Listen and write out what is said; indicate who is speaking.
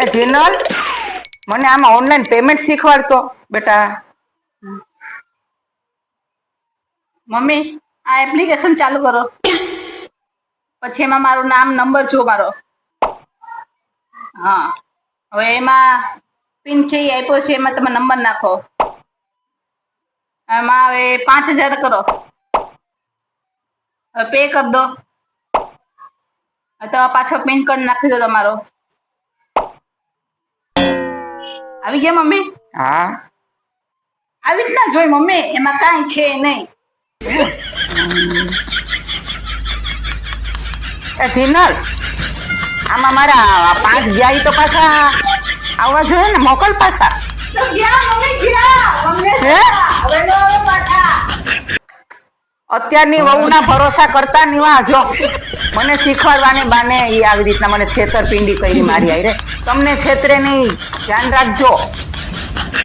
Speaker 1: એ જીનલ, મને આમાં online payment શીખવાડતો બેટા.
Speaker 2: મમ્મી આ એપ્લિકેશન ચાલુ કરો, પછી એમાં મારું નામ નંબર જો મારો. હા, હવે એમાં પિન છે એ આપ્યો છે, એમાં તમે નંબર નાખો. એમાં હવે 5000 કરો, હવે પે કરી દો. તો પાછો પિન કોડ નાખી દો તમારો. આવી ગયા મમ્મી?
Speaker 1: હા,
Speaker 2: આવી રીતના જોઈ મમ્મી, એમાં કાંઈ છે નહીં.
Speaker 1: એ જીનલ, આમાં મારા 5 ગયા ઈ તો પાછા આવવા જોઈએ ને, મોકલ પાછા.
Speaker 2: તો ગયા મમ્મી ગયા, મમ્મી
Speaker 1: હે?
Speaker 2: હવે નો આવે પાછા.
Speaker 1: અત્યારની વહુના ભરોસા કરતા નીવા જો મને શીખવાડવાને બાને ઈ આવી રીતના મને છેતરપિંડી કરી મારી આઈ રે. તમને છેતરે નહીં, ધ્યાન રાખજો.